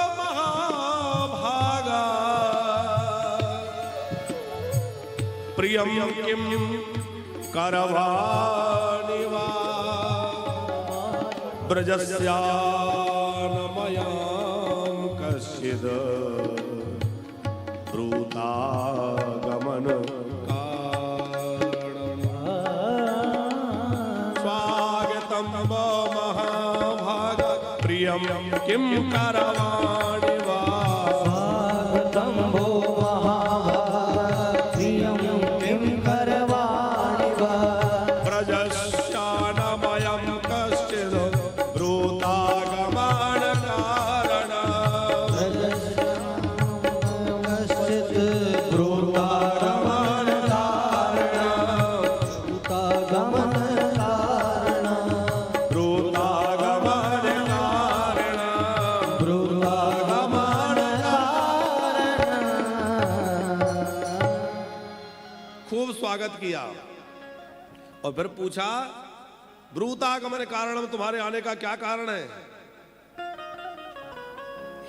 महाभागा प्रियम किम करवाणि वा ब्रजस्यानमयां कश्चिद् ब्रूतागमन कारणम्। स्वागतं महाभाग प्रियं किं करवाणि वा। स्वागतं भो महाभाग प्रियं किं करवाणि वा। ब्रजस्यानमयं कश्चिद् ब्रूतागमन कारणम्। कश्चित् ब्रूतागमन कारणम्। किया और फिर पूछा, ब्रूतागमन कारणम, तुम्हारे आने का क्या कारण है?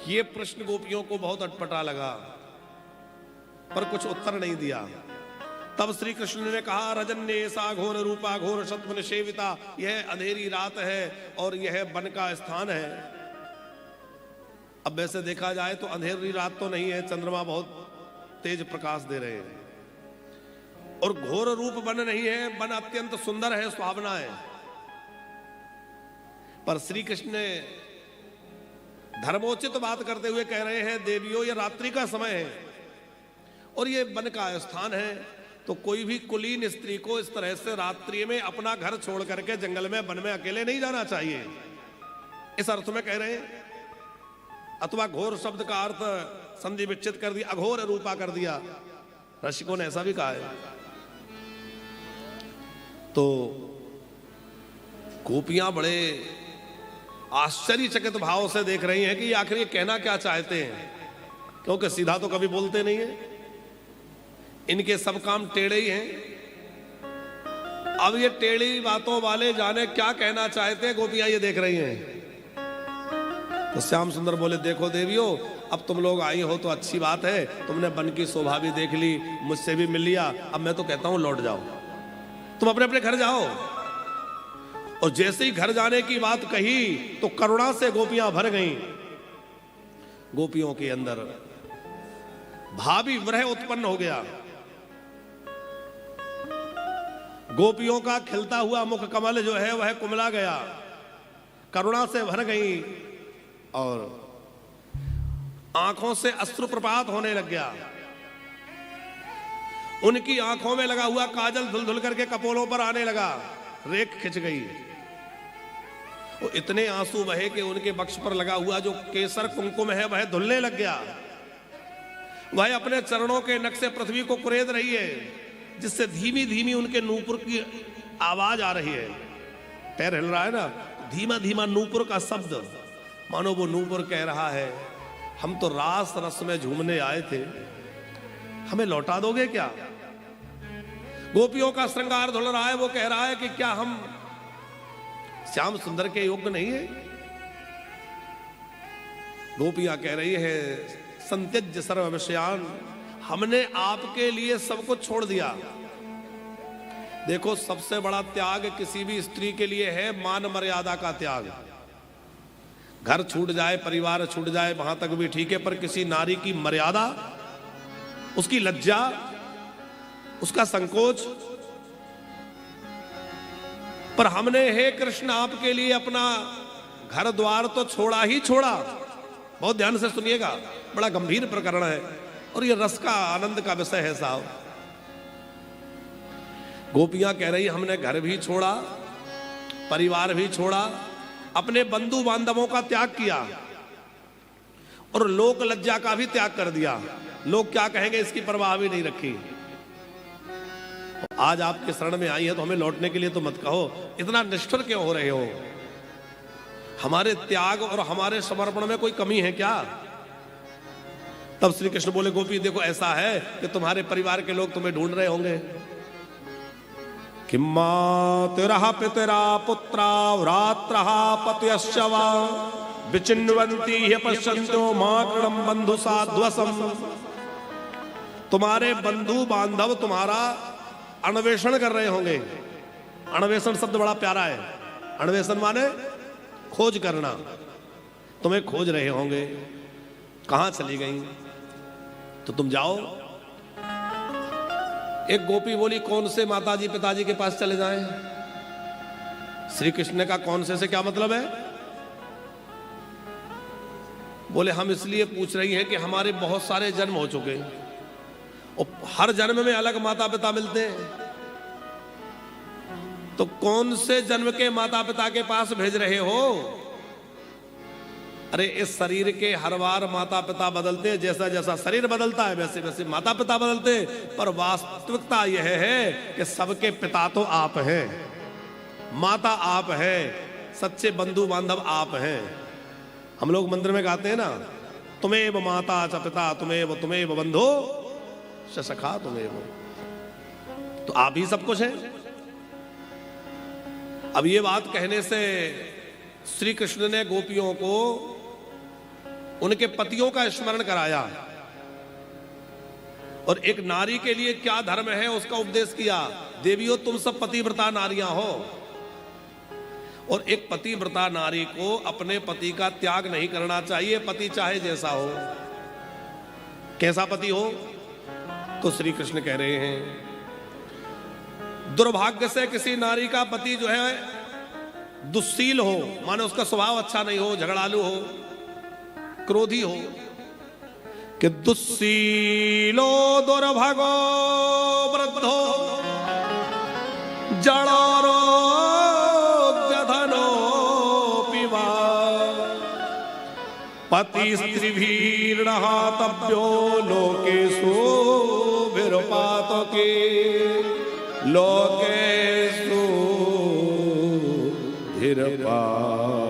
ये प्रश्न गोपियों को बहुत अटपटा लगा, पर कुछ उत्तर नहीं दिया। तब श्री कृष्ण ने कहा, रजन्य सा घोर रूपा घोर शत्रुन सेविता, यह अंधेरी रात है और यह वन का स्थान है। अब वैसे देखा जाए तो अंधेरी रात तो नहीं है, चंद्रमा बहुत तेज प्रकाश दे रहे हैं, और घोर रूप वन नहीं है, वन अत्यंत सुंदर है, सुहावना है। पर श्री कृष्ण ने धर्मोचित बात करते हुए कह रहे हैं, देवियों ये रात्रि का समय है और ये वन का स्थान है, तो कोई भी कुलीन स्त्री को इस तरह से रात्रि में अपना घर छोड़ करके जंगल में वन में अकेले नहीं जाना चाहिए, इस अर्थ में कह रहे हैं। अथवा घोर शब्द का अर्थ संधि विच्छेद कर दिया, अघोर रूपा कर दिया, रसिकों ने ऐसा भी कहा है। तो गोपियां बड़े आश्चर्यचकित भाव से देख रही हैं कि आखिर ये कहना क्या चाहते हैं, क्योंकि सीधा तो कभी बोलते नहीं है, इनके सब काम टेढ़े ही हैं। अब ये टेढ़ी बातों वाले जाने क्या कहना चाहते हैं, गोपियां ये देख रही हैं। तो श्याम सुंदर बोले, देखो देवियों, अब तुम लोग आई हो तो अच्छी बात है, तुमने वन की शोभा भी देख ली, मुझसे भी मिल लिया, अब मैं तो कहता हूं लौट जाओ, तुम अपने अपने घर जाओ। और जैसे ही घर जाने की बात कही तो करुणा से गोपियां भर गईं। गोपियों के अंदर भावी विरह उत्पन्न हो गया। गोपियों का खिलता हुआ मुख कमल जो है वह कुमला गया, करुणा से भर गई और आंखों से अश्रु प्रपात होने लग गया। उनकी आंखों में लगा हुआ काजल धुल धुल करके कपोलों पर आने लगा, रेख खिंच गई। वो इतने आंसू बहे कि उनके वक्ष पर लगा हुआ जो केसर कुंकुम है वह धुलने लग गया। वह अपने चरणों के नख से पृथ्वी को कुरेद रही है, जिससे धीमी धीमी उनके नूपुर की आवाज आ रही है। पैर हिल रहा है ना, धीमा धीमा नूपुर का शब्द, मानो वो नूपुर कह रहा है, हम तो रास रस में झूमने आए थे, हमें लौटा दोगे क्या? गोपियों का श्रृंगार धुल रहा है, वो कह रहा है कि क्या हम श्याम सुंदर के योग्य नहीं है? गोपियां कह रही है, संत्यज्य सर्व विषयान, हमने आपके लिए सब कुछ छोड़ दिया। देखो, सबसे बड़ा त्याग किसी भी स्त्री के लिए है मान मर्यादा का त्याग। घर छूट जाए, परिवार छूट जाए, वहां तक भी ठीक है, पर किसी नारी की मर्यादा, उसकी लज्जा, उसका संकोच। पर हमने हे कृष्ण आपके लिए अपना घर द्वार तो छोड़ा ही छोड़ा। बहुत ध्यान से सुनिएगा, बड़ा गंभीर प्रकरण है और ये रस का आनंद का विषय है साहब। गोपियां कह रही, हमने घर भी छोड़ा, परिवार भी छोड़ा, अपने बंधु बांधवों का त्याग किया और लोक लज्जा का भी त्याग कर दिया। लोग क्या कहेंगे इसकी परवाह भी नहीं रखी। आज आपके शरण में आई है तो हमें लौटने के लिए तो मत कहो, इतना निष्ठुर क्यों हो रहे हो? हमारे त्याग और हमारे समर्पण में कोई कमी है क्या? तब श्री कृष्ण बोले, गोपी देखो, ऐसा है कि तुम्हारे परिवार के लोग तुम्हें ढूंढ रहे होंगे। किम मातुरः पितरा पुत्रा व्रात्रः पतयश्च वा विचिन्वन्ति ह्यपश्यन्तो मातृणं बन्धु साध्वसम्। तुम्हारे बंधु बांधव तुम्हारा अन्वेषण कर रहे होंगे। अन्वेषण शब्द बड़ा प्यारा है। अन्वेषण माने खोज करना। तुम्हें खोज रहे होंगे, कहां चली गई? तो तुम जाओ। एक गोपी बोली, कौन से माताजी पिताजी के पास चले जाएं? श्री कृष्ण ने कहा, कौन से क्या मतलब है? बोले, हम इसलिए पूछ रही हैं कि हमारे बहुत सारे जन्म हो चुके और हर जन्म में अलग माता पिता मिलते हैं, तो कौन से जन्म के माता पिता के पास भेज रहे हो? अरे इस शरीर के हर बार माता पिता बदलते हैं, जैसा जैसा शरीर बदलता है वैसे वैसे माता पिता बदलते हैं, पर वास्तविकता यह है कि सबके पिता तो आप हैं, माता आप हैं, सच्चे बंधु बांधव आप हैं। हम लोग मंदिर में गाते हैं ना, तुम्हें माता च पिता तुम्हें बंधो सखा तुम्हें। तो आप ही सब कुछ हैं। अब ये बात कहने से श्री कृष्ण ने गोपियों को उनके पतियों का स्मरण कराया और एक नारी के लिए क्या धर्म है उसका उपदेश किया। देवियों, तुम सब पतिव्रता नारियां हो, और एक पतिव्रता नारी को अपने पति का त्याग नहीं करना चाहिए, पति चाहे जैसा हो। कैसा पति हो? तो श्री कृष्ण कह रहे हैं, दुर्भाग्य से किसी नारी का पति जो है दुस्सील हो, माने उसका स्वभाव अच्छा नहीं हो, झगड़ालू हो, क्रोधी हो, कि दुस्सीलो दुर्भगो वृद्धो जड़ो धनो पिवा पति स्त्रीभिर्नहातव्यो लोकेषु विरूपातके लोकेषु विरूपातके।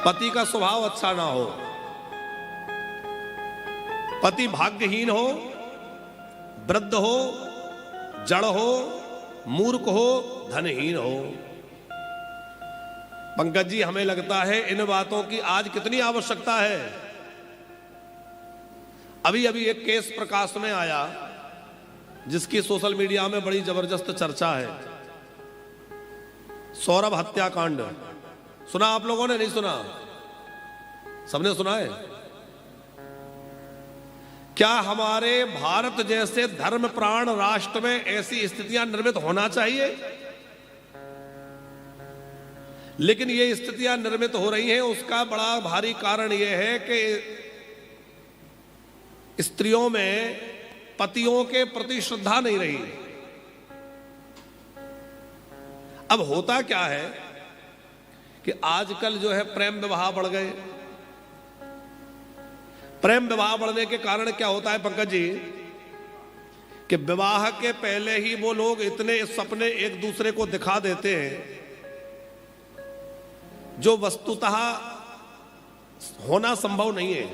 पति का स्वभाव अच्छा ना हो, पति भाग्यहीन हो, वृद्ध हो, जड़ हो, मूर्ख हो, धनहीन हो। पंकज जी, हमें लगता है इन बातों की आज कितनी आवश्यकता है। अभी अभी एक केस प्रकाश में आया जिसकी सोशल मीडिया में बड़ी जबरदस्त चर्चा है, सौरभ हत्याकांड। सुना आप लोगों ने? नहीं सुना? सबने सुना है। क्या हमारे भारत जैसे धर्म प्राण राष्ट्र में ऐसी स्थितियां निर्मित होना चाहिए? लेकिन ये स्थितियां निर्मित हो रही हैं, उसका बड़ा भारी कारण यह है कि स्त्रियों में पतियों के प्रति श्रद्धा नहीं रही। अब होता क्या है कि आजकल जो है प्रेम विवाह बढ़ गए। प्रेम विवाह बढ़ने के कारण क्या होता है पंकज जी, कि विवाह के पहले ही वो लोग इतने सपने एक दूसरे को दिखा देते हैं जो वस्तुतः होना संभव नहीं है।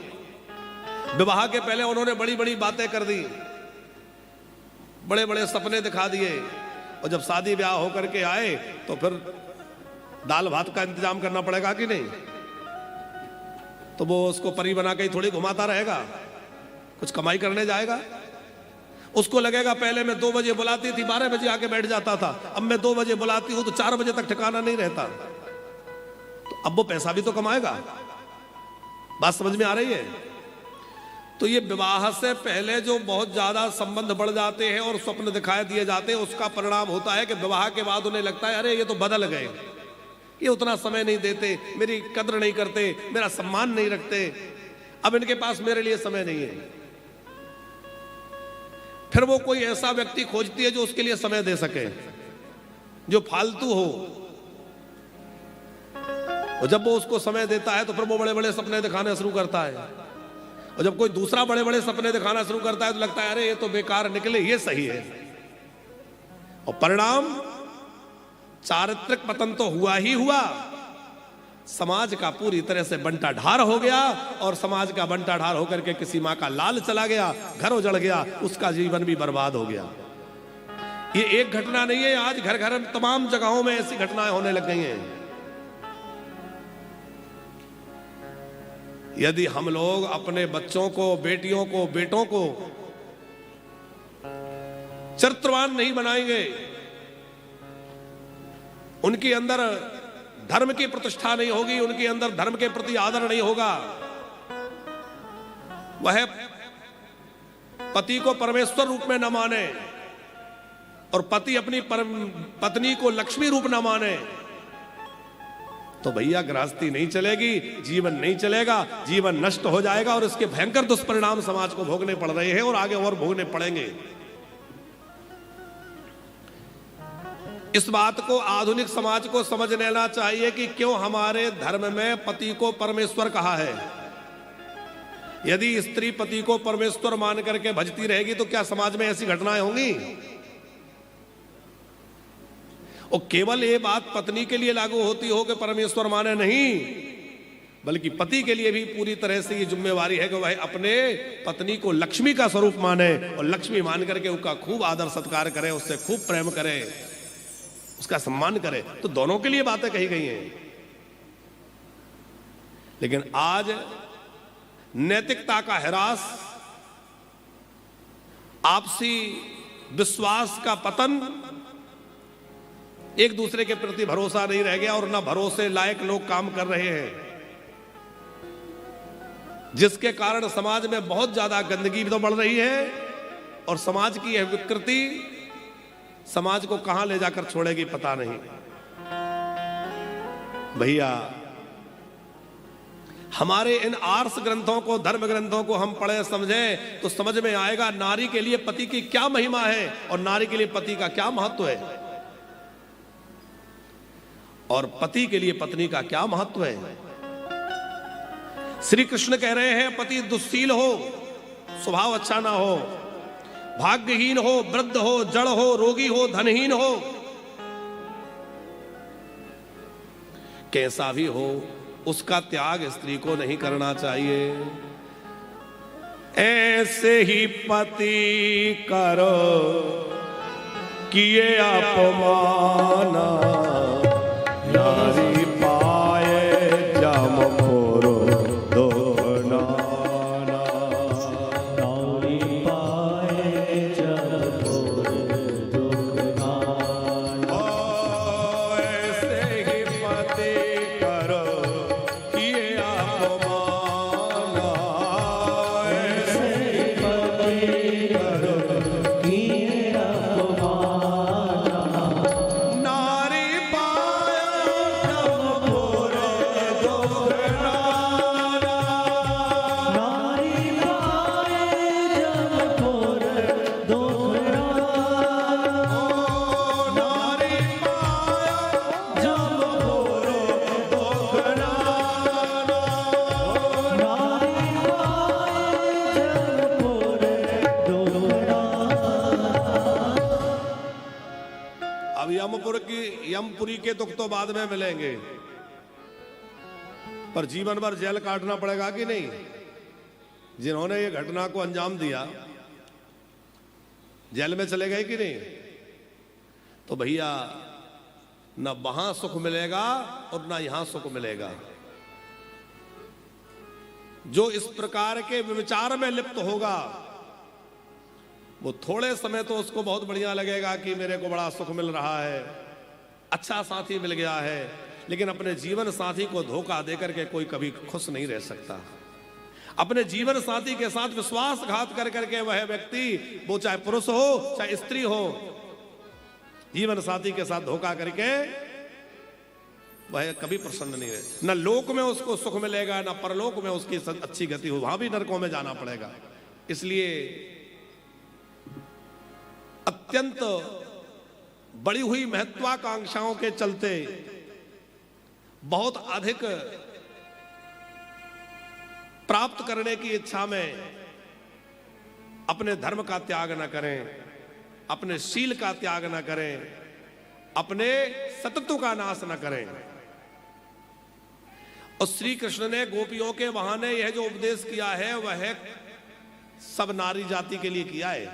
विवाह के पहले उन्होंने बड़ी बड़ी बातें कर दी, बड़े बड़े सपने दिखा दिए, और जब शादी ब्याह होकर के आए तो फिर दाल भात का इंतजाम करना पड़ेगा कि नहीं? तो वो उसको परी बना के ही थोड़ी घुमाता रहेगा, कुछ कमाई करने जाएगा। उसको लगेगा पहले मैं 2 बजे बुलाती थी, 12 बजे आके बैठ जाता था, अब मैं 2 बजे बुलाती हूं तो 4 बजे तक ठिकाना नहीं रहता। तो अब वो पैसा भी तो कमाएगा। बात समझ में आ रही है? तो ये विवाह से पहले जो बहुत ज्यादा संबंध बढ़ जाते हैं और स्वप्न दिखाई दिए जाते हैं, उसका परिणाम होता है कि विवाह के बाद उन्हें लगता है अरे ये तो बदल गए, ये उतना समय नहीं देते, मेरी कद्र नहीं करते, मेरा सम्मान नहीं रखते, अब इनके पास मेरे लिए समय नहीं है। फिर वो कोई ऐसा व्यक्ति खोजती है जो उसके लिए समय दे सके, जो फालतू हो। और जब वो उसको समय देता है तो फिर वो बड़े बड़े सपने दिखाने शुरू करता है, और जब कोई दूसरा बड़े बड़े सपने दिखाना शुरू करता है तो लगता है अरे ये तो बेकार निकले, ये सही है। और परिणाम चारित्रिक पतन तो हुआ ही हुआ, समाज का पूरी तरह से बंटा ढार हो गया, और समाज का बंटा ढार होकर के किसी माँ का लाल चला गया, घर उजड़ गया, उसका जीवन भी बर्बाद हो गया। ये एक घटना नहीं है, आज घर घर तमाम जगहों में ऐसी घटनाएं होने लग गई हैं। यदि हम लोग अपने बच्चों को, बेटियों को, बेटों को चरित्रवान नहीं बनाएंगे, उनके अंदर धर्म की प्रतिष्ठा नहीं होगी, उनके अंदर धर्म के प्रति आदर नहीं होगा, वह पति को परमेश्वर रूप में न माने और पति अपनी पत्नी को लक्ष्मी रूप न माने, तो भैया गृहस्थी नहीं चलेगी, जीवन नहीं चलेगा, जीवन नष्ट हो जाएगा, और इसके भयंकर दुष्परिणाम समाज को भोगने पड़ रहे हैं और आगे और भोगने पड़ेंगे। इस बात को आधुनिक समाज को समझ लेना चाहिए कि क्यों हमारे धर्म में पति को परमेश्वर कहा है। यदि स्त्री पति को परमेश्वर मान करके भजती रहेगी तो क्या समाज में ऐसी घटनाएं होंगी? और केवल ये बात पत्नी के लिए लागू होती हो कि परमेश्वर माने, नहीं, बल्कि पति के लिए भी पूरी तरह से ये जिम्मेवारी है कि वह अपने पत्नी को लक्ष्मी का स्वरूप माने और लक्ष्मी मान करके उसका खूब आदर सत्कार करे, उससे खूब प्रेम करे, उसका सम्मान करे। तो दोनों के लिए बातें कही गई हैं। लेकिन आज नैतिकता का ह्रास, आपसी विश्वास का पतन, एक दूसरे के प्रति भरोसा नहीं रह गया और ना भरोसे लायक लोग काम कर रहे हैं, जिसके कारण समाज में बहुत ज्यादा गंदगी भी तो बढ़ रही है और समाज की यह विकृति समाज को कहां ले जाकर छोड़ेगी पता नहीं। भैया, हमारे इन आर्ष ग्रंथों को, धर्म ग्रंथों को हम पढ़े समझें तो समझ में आएगा नारी के लिए पति की क्या महिमा है और नारी के लिए पति का क्या महत्व है और पति के लिए पत्नी का क्या महत्व है। श्री कृष्ण कह रहे हैं पति दुस्सील हो, स्वभाव अच्छा ना हो, भाग्यहीन हो, वृद्ध हो, जड़ हो, रोगी हो, धनहीन हो, कैसा भी हो, उसका त्याग स्त्री को नहीं करना चाहिए। ऐसे ही पति करो किए अपमाना, नारी पाए जम फोरो दोनाना। नारी पाए जब दोनाना। ऐसे ही पति करो किए अपमाना, ऐसे पति करो किए अपमाना। नारी पाए जम फोरो दोनाना। नारी पाए जब फोर दोनाना। नारी पाए जब फोर दोनाना। नारी पाए जब फोर दोनाना। अब यमपुरी के दुख तो बाद में मिलेंगे, पर जीवन भर जेल काटना पड़ेगा कि नहीं। जिन्होंने ये घटना को अंजाम दिया जेल में चले गए कि नहीं। तो भैया, न वहां सुख मिलेगा और न यहां सुख मिलेगा। जो इस प्रकार के विचार में लिप्त होगा वो थोड़े समय तो उसको बहुत बढ़िया लगेगा कि मेरे को बड़ा सुख मिल रहा है, अच्छा साथी मिल गया है, लेकिन अपने जीवन साथी को धोखा देकर के कोई कभी खुश नहीं रह सकता। अपने जीवन साथी के साथ विश्वासघात कर करके वह व्यक्ति, वो चाहे पुरुष हो चाहे स्त्री हो, जीवन साथी के साथ धोखा करके वह कभी प्रसन्न नहीं रहे। न लोक में उसको सुख मिलेगा, न परलोक में उसकी अच्छी गति हो, वहां भी नरकों में जाना पड़ेगा। इसलिए अत्यंत बड़ी हुई महत्वाकांक्षाओं के चलते बहुत अधिक प्राप्त करने की इच्छा में अपने धर्म का त्याग न करें, अपने शील का त्याग न करें, अपने सतत्व का नाश न करें। और श्री कृष्ण ने गोपियों के बहाने यह जो उपदेश किया है वह सब नारी जाति के लिए किया है,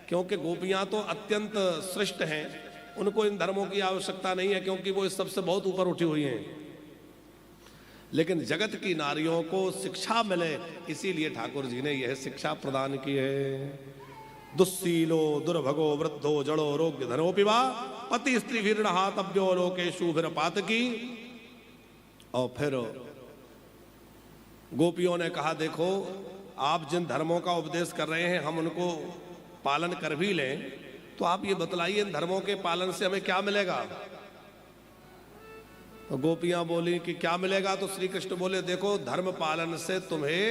क्योंकि गोपियां तो अत्यंत श्रेष्ठ हैं, उनको इन धर्मों की आवश्यकता नहीं है क्योंकि वो इस सबसे बहुत ऊपर उठी हुई हैं। लेकिन जगत की नारियों को शिक्षा मिले, इसीलिए ठाकुर जी ने यह शिक्षा प्रदान की है। दुस्सीलो दुर्भगो वृद्धो जड़ो रोग्य धनोपिवा पति स्त्री वीरणहा तब्यो लोकेशु फिर पातकी। और फिर गोपियों ने कहा, देखो आप जिन धर्मों का उपदेश कर रहे हैं हम उनको पालन कर भी लें, तो आप ये बतलाइए इन धर्मों के पालन से हमें क्या मिलेगा। तो गोपियां बोली कि क्या मिलेगा। तो श्री कृष्ण बोले, देखो धर्म पालन से तुम्हें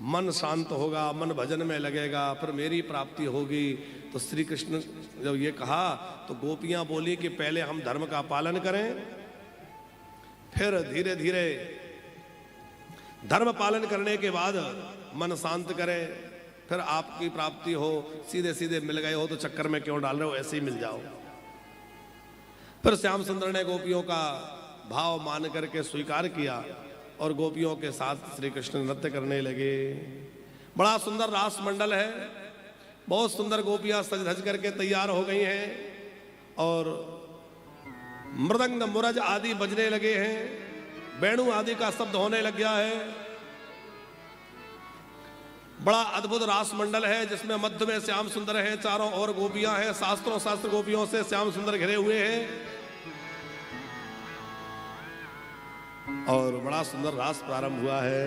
मन शांत होगा, मन भजन में लगेगा, फिर मेरी प्राप्ति होगी। तो श्री कृष्ण जब ये कहा तो गोपियां बोली कि पहले हम धर्म का पालन करें, फिर धीरे धीरे धर्म पालन करने के बाद मन शांत करें, फिर आपकी प्राप्ति हो। सीधे सीधे मिल गए हो तो चक्कर में क्यों डाल रहे हो, ऐसे ही मिल जाओ। फिर श्याम सुंदर ने गोपियों का भाव मान करके स्वीकार किया और गोपियों के साथ श्री कृष्ण नृत्य करने लगे। बड़ा सुंदर रास मंडल है, बहुत सुंदर गोपियां सज धज करके तैयार हो गई हैं और मृदंग मुरज आदि बजने लगे हैं, वेणु आदि का शब्द होने लग गया है। बड़ा अद्भुत रास मंडल है जिसमें मध्य में श्याम सुंदर है, चारों ओर गोपियां हैं, शास्त्रों शास्त्र गोपियों से श्याम सुंदर घिरे हुए हैं और बड़ा सुंदर रास प्रारंभ हुआ है।